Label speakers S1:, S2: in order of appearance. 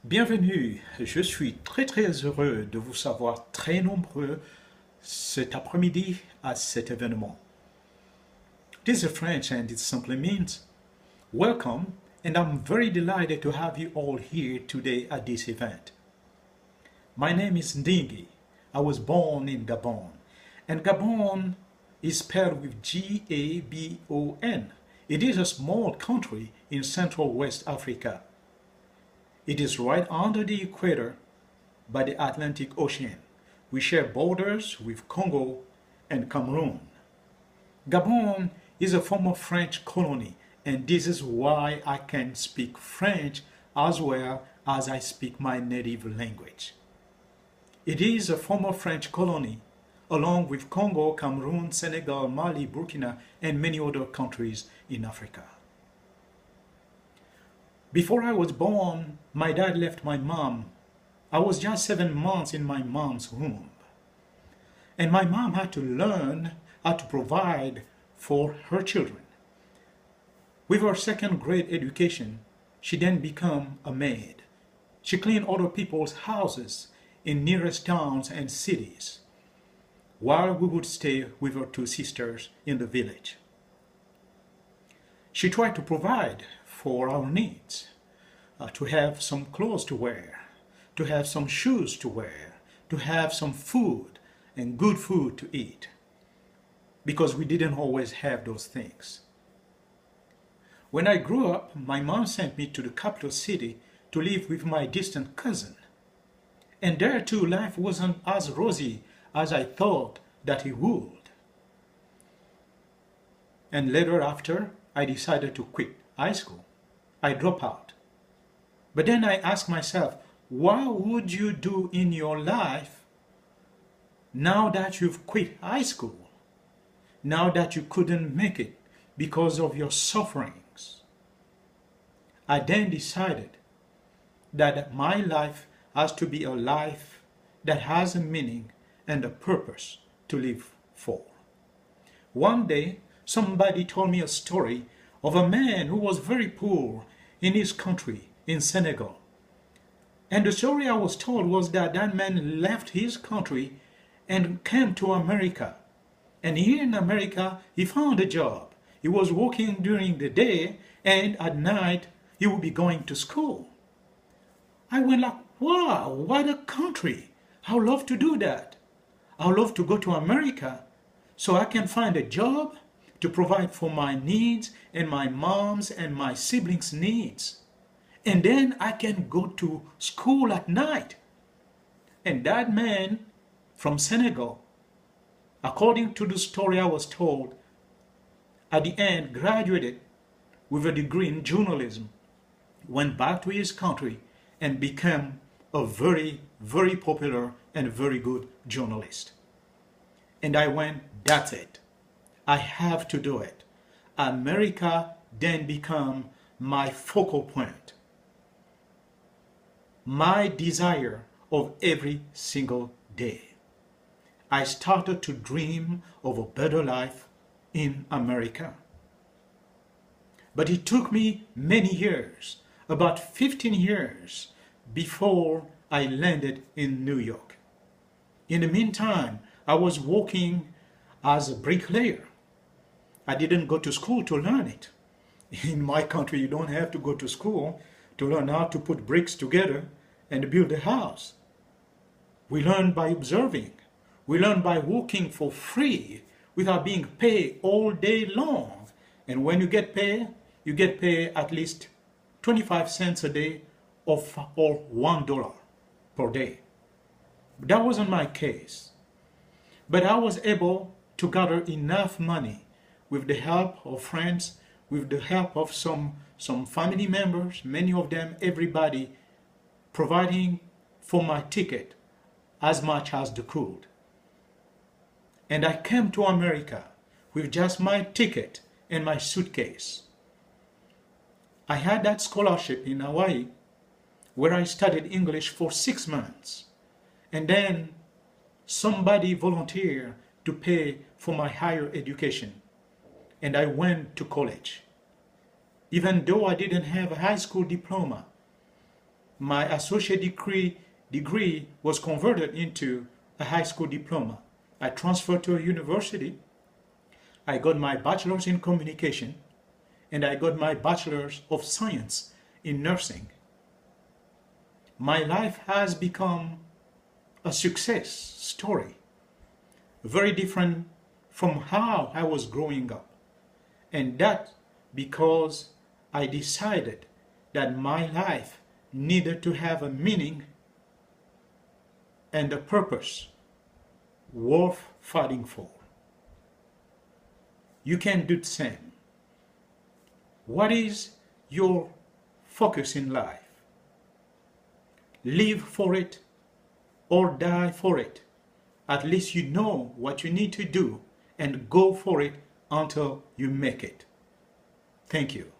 S1: Bienvenue, je suis très heureux de vous savoir très nombreux cet après-midi à cet événement. This is French and it simply means welcome, and I'm very delighted to have you all here today at this event. My name is Ndingi. I was born in Gabon, and Gabon is spelled with G-A-B-O-N. It is a small country in Central West Africa. It is right under the equator by the Atlantic Ocean. We share borders with Congo and Cameroon. Gabon is a former French colony, and this is why I can speak French as well as I speak my native language. It is a former French colony, along with Congo, Cameroon, Senegal, Mali, Burkina, and many other countries in Africa. Before I was born, my dad left my mom. I was just 7 months in my mom's womb. And my mom had to learn how to provide for her children. With her second grade education, she then became a maid. She cleaned other people's houses in nearest towns and cities, while we would stay with her two sisters in the village. She tried to provide for our needs, to have some clothes to wear, to have some shoes to wear, to have some food and good food to eat, because we didn't always have those things. When I grew up, my mom sent me to the capital city to live with my distant cousin. And there too, life wasn't as rosy as I thought that it would. And later after, I decided to quit high school. I dropped out. But then I asked myself, what would you do in your life now that you've quit high school? Now that you couldn't make it because of your sufferings? I then decided that my life has to be a life that has a meaning and a purpose to live for. One day, somebody told me a story of a man who was very poor in his country, in Senegal. And the story I was told was that that man left his country and came to America. And here in America, he found a job. He was working during the day, and at night, he would be going to school. I went like, wow, what a country. I would love to do that. I would love to go to America so I can find a job to provide for my needs and my mom's and my siblings' needs. And then I can go to school at night. And that man from Senegal, according to the story I was told, at the end graduated with a degree in journalism, went back to his country and became a very popular and very good journalist. And I went, that's it. I have to do it. America then became my focal point, my desire of every single day. I started to dream of a better life in America. But it took me many years, about 15 years, before I landed in New York. In the meantime, I was working as a bricklayer. I didn't go to school to learn it. In my country, you don't have to go to school to learn how to put bricks together and build a house. We learn by observing. We learn by working for free without being paid all day long. And when you get paid at least 25 cents a day or $1 per day. That wasn't my case. But I was able to gather enough money with the help of friends, with the help of some family members, many of them, everybody, providing for my ticket as much as they could. And I came to America with just my ticket and my suitcase. I had that scholarship in Hawaii where I studied English for 6 months. And then somebody volunteered to pay for my higher education. And I went to college. Even though I didn't have a high school diploma, my associate degree was converted into a high school diploma. I transferred to a university. I got my bachelor's in communication, and I got my bachelor's of science in nursing. My life has become a success story, very different from how I was growing up. And that because I decided that my life needed to have a meaning and a purpose worth fighting for. You can do the same. What is your focus in life? Live for it or die for it. At least you know what you need to do and go for it until you make it. Thank you.